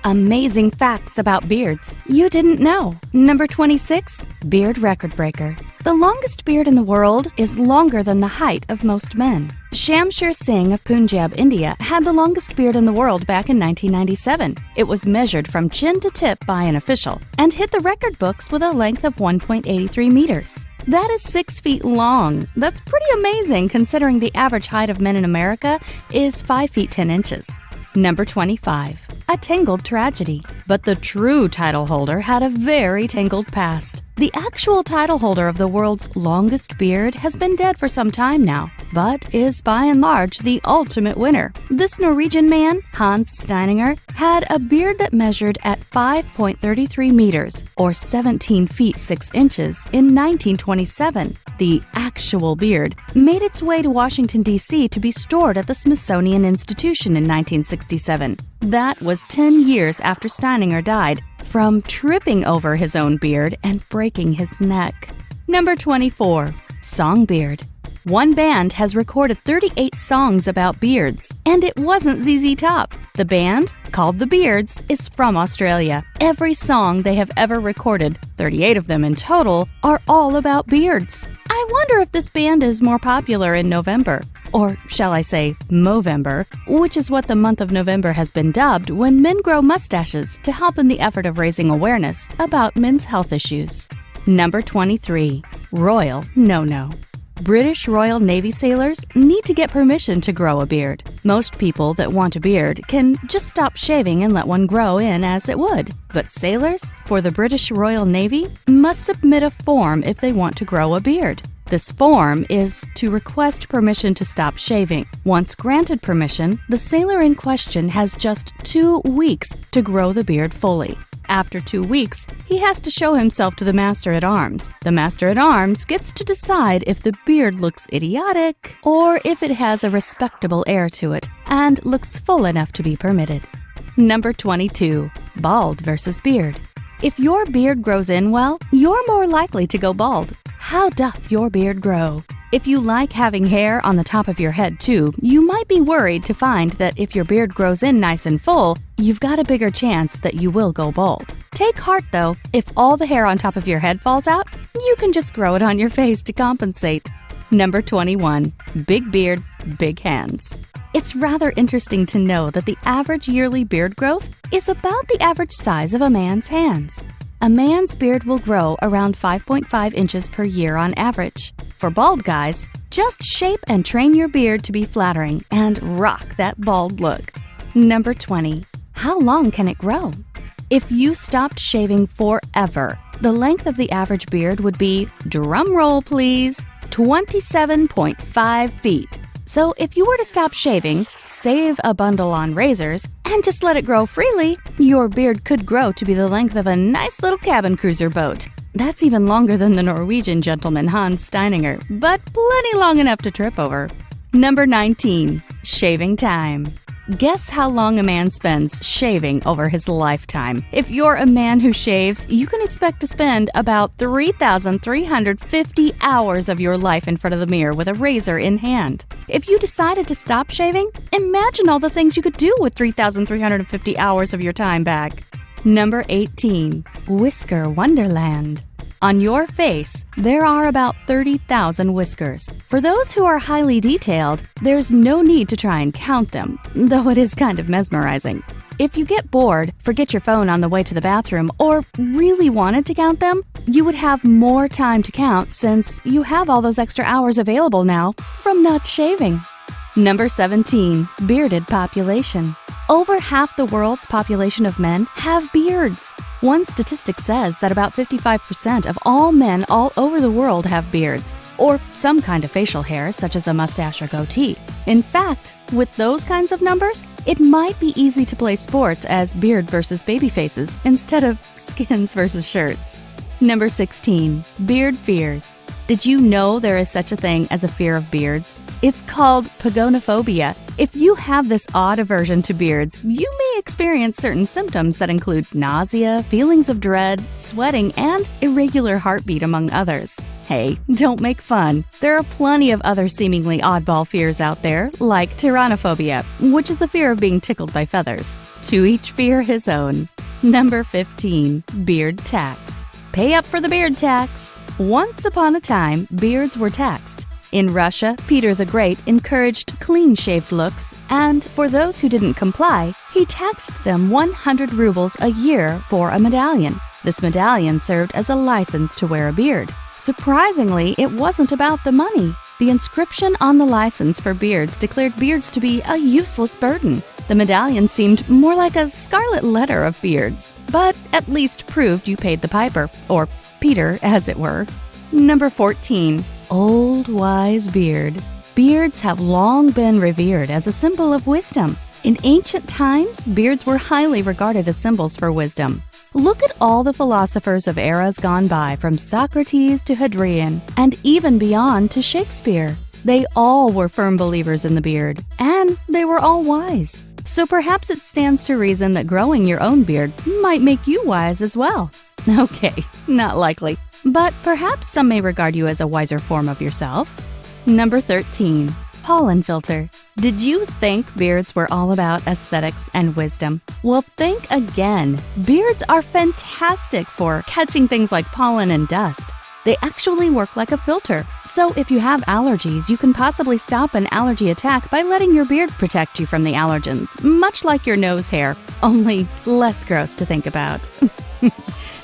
Amazing facts about beards you didn't know. Number 26, beard record breaker. The longest beard in the world is longer than the height of most men. Shamsher Singh of Punjab, India, had the longest beard in the world back in 1997. It was measured from chin to tip by an official and hit the record books with a length of 1.83 meters. That is 6 feet long. That's pretty amazing considering the average height of men in America is 5 feet 10 inches. Number 25, a tangled tragedy. But the true title holder had a very tangled past. The actual title holder of the world's longest beard has been dead for some time now, but is by and large the ultimate winner. This Norwegian man, Hans Steininger, had a beard that measured at 5.33 meters, or 17 feet 6 inches, in 1927. The actual beard made its way to Washington, D.C. to be stored at the Smithsonian Institution in 1967. That was 10 years after Steininger died from tripping over his own beard and breaking his neck. Number 24, Songbeard. One band has recorded 38 songs about beards, and it wasn't ZZ Top. The band, called The Beards, is from Australia. Every song they have ever recorded, 38 of them in total, are all about beards. I wonder if this band is more popular in November, or shall I say Movember, which is what the month of November has been dubbed when men grow mustaches to help in the effort of raising awareness about men's health issues. Number 23, Royal No-No. British Royal Navy sailors need to get permission to grow a beard. Most people that want a beard can just stop shaving and let one grow in as it would. But sailors for the British Royal Navy must submit a form if they want to grow a beard. This form is to request permission to stop shaving. Once granted permission, the sailor in question has just 2 weeks to grow the beard fully. After 2 weeks, he has to show himself to the Master-at-Arms. The Master-at-Arms gets to decide if the beard looks idiotic or if it has a respectable air to it and looks full enough to be permitted. Number 22, bald versus beard. If your beard grows in well, you're more likely to go bald. How doth your beard grow? If you like having hair on the top of your head too, you might be worried to find that if your beard grows in nice and full, you've got a bigger chance that you will go bald. Take heart though, if all the hair on top of your head falls out, you can just grow it on your face to compensate. Number 21, big beard, big hands. It's rather interesting to know that the average yearly beard growth is about the average size of a man's hands. A man's beard will grow around 5.5 inches per year on average. For bald guys, just shape and train your beard to be flattering and rock that bald look. Number 20, how long can it grow? If you stopped shaving forever, the length of the average beard would be, drum roll please, 27.5 feet. So if you were to stop shaving, save a bundle on razors, and just let it grow freely, your beard could grow to be the length of a nice little cabin cruiser boat. That's even longer than the Norwegian gentleman Hans Steininger, but plenty long enough to trip over. Number 19, shaving time. Guess how long a man spends shaving over his lifetime. If you're a man who shaves, you can expect to spend about 3,350 hours of your life in front of the mirror with a razor in hand. If you decided to stop shaving, imagine all the things you could do with 3,350 hours of your time back. Number 18, Whisker Wonderland. On your face, there are about 30,000 whiskers. For those who are highly detailed, there's no need to try and count them, though it is kind of mesmerizing. If you get bored, forget your phone on the way to the bathroom, or really wanted to count them, you would have more time to count since you have all those extra hours available now from not shaving. Number 17, bearded population. Over half the world's population of men have beards. One statistic says that about 55% of all men all over the world have beards, or some kind of facial hair such as a mustache or goatee. In fact, with those kinds of numbers, it might be easy to play sports as beard versus baby faces instead of skins versus shirts. Number 16, beard fears. Did you know there is such a thing as a fear of beards? It's called pagonophobia. If you have this odd aversion to beards, you may experience certain symptoms that include nausea, feelings of dread, sweating, and irregular heartbeat, among others. Hey, don't make fun. There are plenty of other seemingly oddball fears out there, like tyrannophobia, which is the fear of being tickled by feathers. To each fear his own. Number 15. Beard tax. Pay up for the beard tax. Once upon a time, beards were taxed. In Russia, Peter the Great encouraged clean-shaved looks, and for those who didn't comply, he taxed them 100 rubles a year for a medallion. This medallion served as a license to wear a beard. Surprisingly, it wasn't about the money. The inscription on the license for beards declared beards to be a useless burden. The medallion seemed more like a scarlet letter of beards, but at least proved you paid the piper, or Peter, as it were. Number 14. Old Wise Beard. Beards have long been revered as a symbol of wisdom. In ancient times, beards were highly regarded as symbols for wisdom. Look at all the philosophers of eras gone by, from Socrates to Hadrian, and even beyond to Shakespeare. They all were firm believers in the beard, and they were all wise. So perhaps it stands to reason that growing your own beard might make you wise as well. Okay, not likely, but perhaps some may regard you as a wiser form of yourself. Number 13. Pollen filter. Did you think beards were all about aesthetics and wisdom? Well, think again. Beards are fantastic for catching things like pollen and dust. They actually work like a filter. So if you have allergies, you can possibly stop an allergy attack by letting your beard protect you from the allergens, much like your nose hair, only less gross to think about.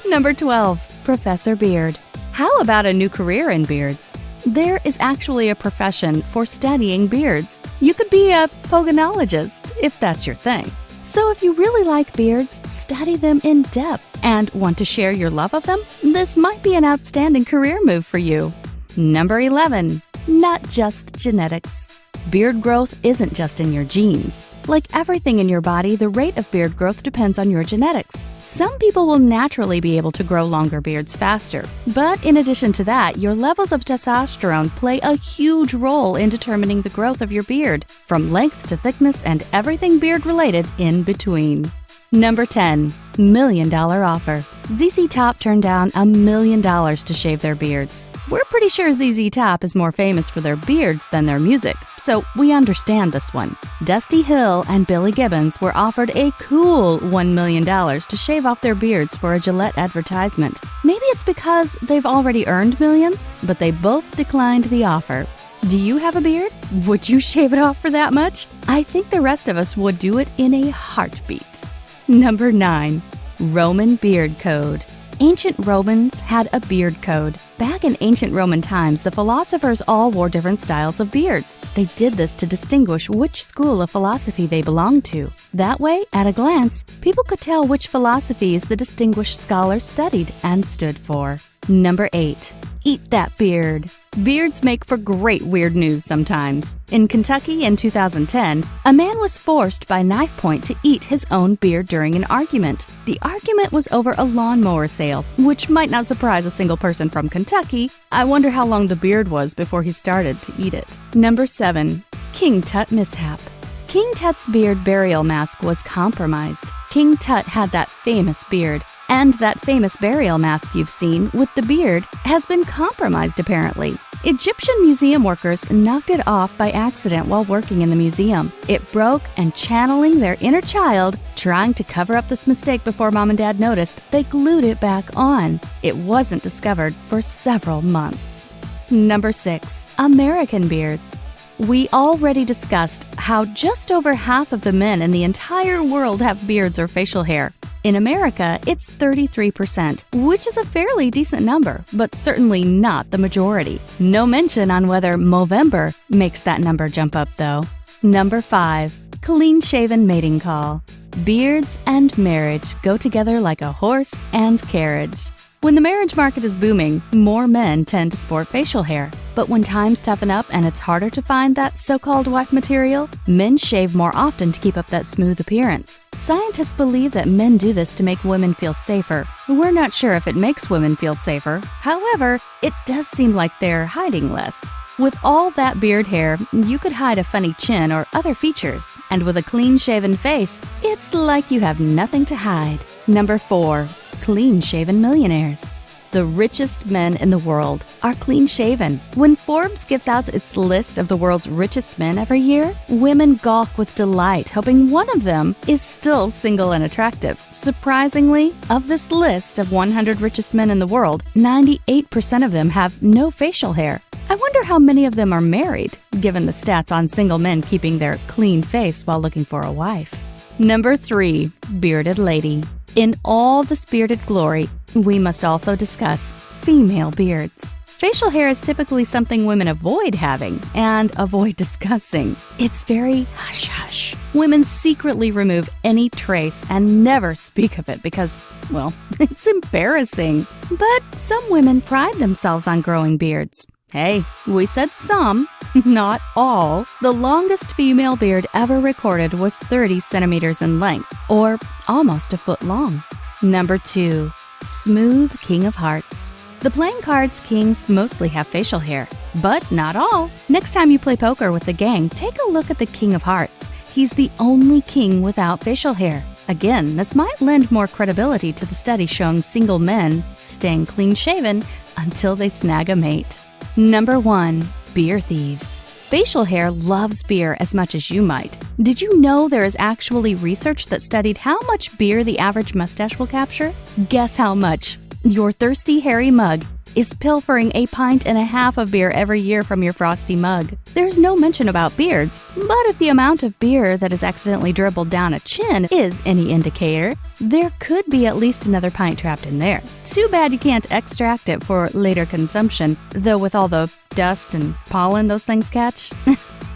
Number 12. Professor Beard. How about a new career in beards? There is actually a profession for studying beards. You could be a pogonologist, if that's your thing. So if you really like beards, study them in depth and want to share your love of them, this might be an outstanding career move for you. Number 11. Not just genetics. Beard growth isn't just in your genes. Like everything in your body, the rate of beard growth depends on your genetics. Some people will naturally be able to grow longer beards faster. But in addition to that, your levels of testosterone play a huge role in determining the growth of your beard, from length to thickness and everything beard-related in between. Number 10. $1 million offer. ZZ Top turned down $1 million to shave their beards. We're pretty sure ZZ Top is more famous for their beards than their music, so we understand this one. Dusty Hill and Billy Gibbons were offered a cool $1 million to shave off their beards for a Gillette advertisement. Maybe it's because they've already earned millions, but they both declined the offer. Do you have a beard? Would you shave it off for that much? I think the rest of us would do it in a heartbeat. Number 9. Roman Beard Code. Ancient Romans had a beard code. Back in ancient Roman times, the philosophers all wore different styles of beards. They did this to distinguish which school of philosophy they belonged to. That way, at a glance, people could tell which philosophies the distinguished scholars studied and stood for. Number 8. Eat that beard. Beards make for great weird news sometimes. In Kentucky in 2010, a man was forced by knife point to eat his own beard during an argument. The argument was over a lawnmower sale, which might not surprise a single person from Kentucky. I wonder how long the beard was before he started to eat it. Number 7. King Tut mishap. King Tut's beard burial mask was compromised. King Tut had that famous beard, and that famous burial mask you've seen with the beard has been compromised apparently. Egyptian museum workers knocked it off by accident while working in the museum. It broke, and channeling their inner child, trying to cover up this mistake before Mom and Dad noticed, they glued it back on. It wasn't discovered for several months. Number 6. American beards. We already discussed how just over half of the men in the entire world have beards or facial hair. In America, it's 33%, which is a fairly decent number, but certainly not the majority. No mention on whether Movember makes that number jump up, though. Number 5. Clean-shaven mating call. Beards and marriage go together like a horse and carriage. When the marriage market is booming, more men tend to sport facial hair. But when times toughen up and it's harder to find that so-called wife material, men shave more often to keep up that smooth appearance. Scientists believe that men do this to make women feel safer. We're not sure if it makes women feel safer. However, it does seem like they're hiding less. With all that beard hair, you could hide a funny chin or other features. And with a clean-shaven face, it's like you have nothing to hide. Number 4. Clean-shaven millionaires. The richest men in the world are clean-shaven. When Forbes gives out its list of the world's richest men every year, women gawk with delight, hoping one of them is still single and attractive. Surprisingly, of this list of 100 richest men in the world, 98% of them have no facial hair. I wonder how many of them are married, given the stats on single men keeping their clean face while looking for a wife. Number 3. Bearded lady. In all this bearded glory, we must also discuss female beards. Facial hair is typically something women avoid having and avoid discussing. It's very hush-hush. Women secretly remove any trace and never speak of it because, well, it's embarrassing. But some women pride themselves on growing beards. Hey, we said some, not all. The longest female beard ever recorded was 30 centimeters in length, or almost a foot long. Number 2. Smooth King of Hearts. The playing cards kings mostly have facial hair, but not all. Next time you play poker with the gang, take a look at the King of Hearts. He's the only king without facial hair. Again, this might lend more credibility to the study showing single men staying clean-shaven until they snag a mate. Number 1. Beer thieves. Facial hair loves beer as much as you might. Did you know there is actually research that studied how much beer the average mustache will capture? Guess how much? Your thirsty, hairy mug is pilfering 1.5 pints of beer every year from your frosty mug. There's no mention about beards, but if the amount of beer that is accidentally dribbled down a chin is any indicator, there could be at least another pint trapped in there. Too bad you can't extract it for later consumption, though with all the dust and pollen those things catch,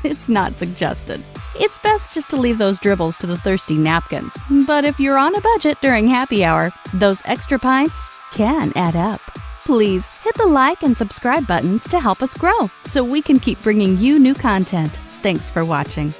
it's not suggested. It's best just to leave those dribbles to the thirsty napkins, but if you're on a budget during happy hour, those extra pints can add up. Please hit the like and subscribe buttons to help us grow so we can keep bringing you new content. Thanks for watching.